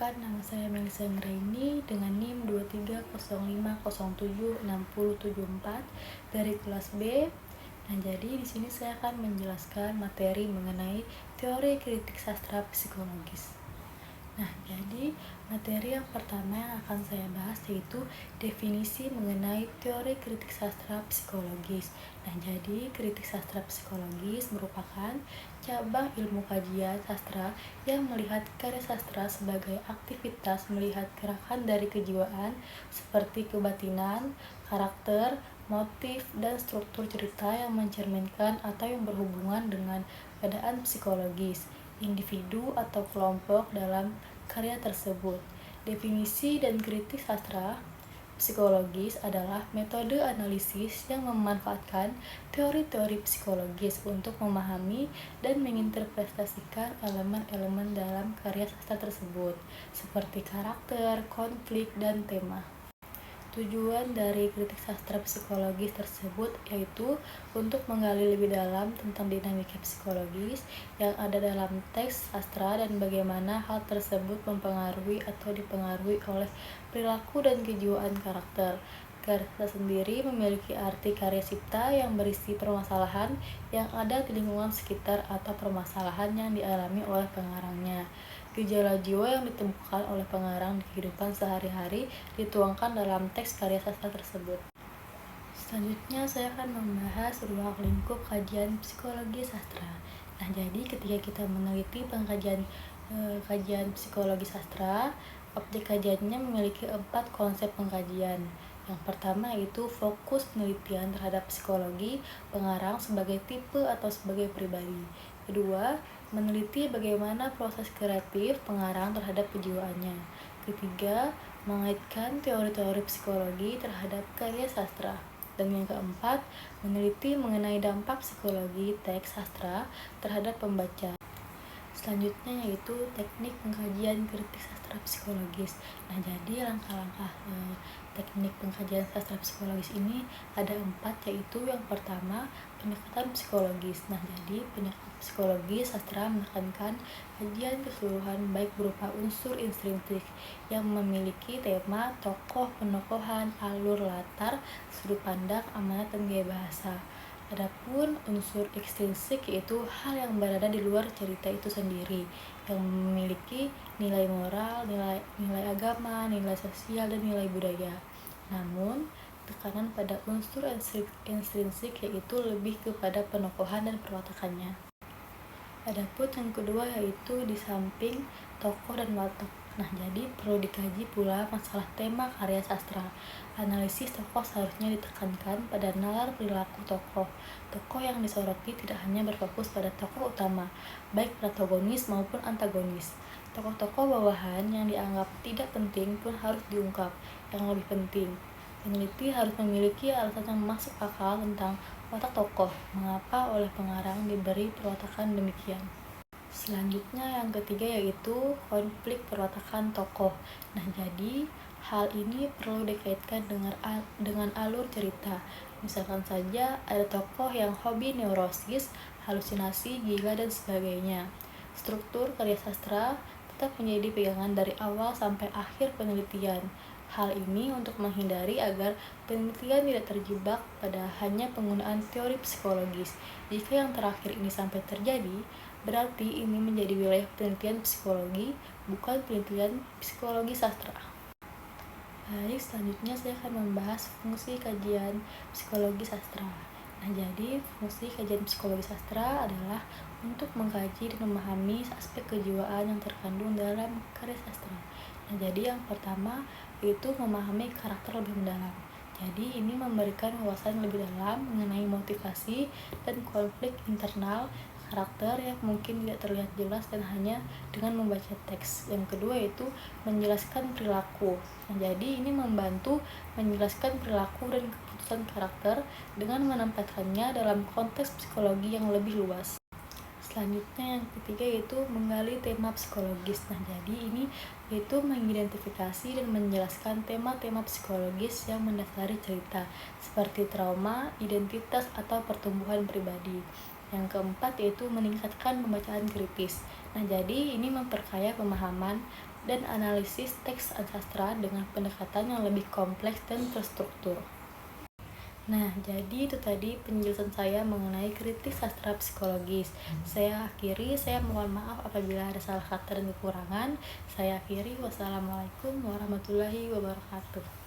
Perkenalkan, nama saya Melisa Ngeraini dengan NIM 2305076074 dari kelas B. Nah, jadi di sini saya akan menjelaskan materi mengenai teori kritik sastra psikologis. Nah, jadi materi yang pertama yang akan saya bahas yaitu definisi mengenai teori kritik sastra psikologis. Nah, jadi kritik sastra psikologis merupakan cabang ilmu kajian sastra yang melihat karya sastra sebagai aktivitas melihat gerakan dari kejiwaan seperti kebatinan, karakter, motif, dan struktur cerita yang mencerminkan atau yang berhubungan dengan keadaan psikologis individu atau kelompok dalam karya tersebut. Definisi dan kritik sastra psikologis adalah metode analisis yang memanfaatkan teori-teori psikologis untuk memahami dan menginterpretasikan elemen-elemen dalam karya sastra tersebut, seperti karakter, konflik, dan tema. Tujuan dari kritik sastra psikologis tersebut yaitu untuk menggali lebih dalam tentang dinamika psikologis yang ada dalam teks sastra dan bagaimana hal tersebut mempengaruhi atau dipengaruhi oleh perilaku dan kejiwaan karakter. Karya sastra sendiri memiliki arti karya cipta yang berisi permasalahan yang ada di lingkungan sekitar atau permasalahan yang dialami oleh pengarangnya. Gejala jiwa yang ditemukan oleh pengarang di kehidupan sehari-hari dituangkan dalam teks karya sastra tersebut. Selanjutnya saya akan membahas ruang lingkup kajian psikologi sastra. Nah, jadi ketika kita meneliti kajian psikologi sastra, objek kajiannya memiliki 4 konsep pengkajian. Yang pertama yaitu fokus penelitian terhadap psikologi pengarang sebagai tipe atau sebagai pribadi. Kedua, meneliti bagaimana proses kreatif pengarang terhadap kejiwaannya. Ketiga, mengaitkan teori-teori psikologi terhadap karya sastra. Dan yang keempat, meneliti mengenai dampak psikologi teks sastra terhadap pembaca. Selanjutnya yaitu teknik pengkajian kritik sastra psikologis. Nah, jadi langkah-langkah teknik pengkajian sastra psikologis ini ada 4, yaitu yang pertama pendekatan psikologis. Nah, jadi pendekatan psikologis sastra menekankan kajian keseluruhan baik berupa unsur intrinsik yang memiliki tema, tokoh, penokohan, alur, latar, sudut pandang, amanat, dan gaya bahasa. Adapun unsur ekstrinsik yaitu hal yang berada di luar cerita itu sendiri, yang memiliki nilai moral, nilai agama, nilai sosial, dan nilai budaya. Namun, tekanan pada unsur intrinsik yaitu lebih kepada penokohan dan perwatakannya. Adapun yang kedua yaitu di samping tokoh dan watak. Nah, jadi perlu dikaji pula masalah tema karya sastra. Analisis tokoh seharusnya ditekankan pada nalar perilaku tokoh. Tokoh yang disoroti tidak hanya berfokus pada tokoh utama, baik protagonis maupun antagonis. Tokoh-tokoh bawahan yang dianggap tidak penting pun harus diungkap. Yang lebih penting, peneliti harus memiliki alasan yang masuk akal tentang watak tokoh, mengapa oleh pengarang diberi perwatakan demikian. Selanjutnya yang ketiga yaitu konflik perwatakan tokoh. Nah, jadi hal ini perlu dikaitkan dengan alur cerita. Misalkan saja ada tokoh yang hobi neurosis, halusinasi, gila, dan sebagainya. Struktur karya sastra tetap menjadi pegangan dari awal sampai akhir penelitian. Hal ini untuk menghindari agar penelitian tidak terjebak pada hanya penggunaan teori psikologis. Jika yang terakhir ini sampai terjadi, berarti ini menjadi wilayah penelitian psikologi, bukan penelitian psikologi sastra. Baik, selanjutnya saya akan membahas fungsi kajian psikologi sastra. Nah, jadi fungsi kajian psikologi sastra adalah untuk mengkaji dan memahami aspek kejiwaan yang terkandung dalam karya sastra. Nah, jadi yang pertama yaitu memahami karakter lebih mendalam. Jadi ini memberikan wawasan lebih dalam mengenai motivasi dan konflik internal karakter yang mungkin tidak terlihat jelas dan hanya dengan membaca teks. Yang kedua yaitu menjelaskan perilaku. Nah, jadi ini membantu menjelaskan perilaku dan keputusan karakter dengan menempatkannya dalam konteks psikologi yang lebih luas. Selanjutnya yang ketiga yaitu menggali tema psikologis. Nah, jadi ini yaitu mengidentifikasi dan menjelaskan tema-tema psikologis yang mendasari cerita seperti trauma, identitas, atau pertumbuhan pribadi. Yang keempat yaitu meningkatkan pembacaan kritis. Nah, jadi ini memperkaya pemahaman dan analisis teks sastra dengan pendekatan yang lebih kompleks dan terstruktur. Nah, jadi itu tadi penjelasan saya mengenai kritik sastra psikologis. Saya mohon maaf apabila ada salah kata dan kekurangan. Saya akhiri, wassalamualaikum warahmatullahi wabarakatuh.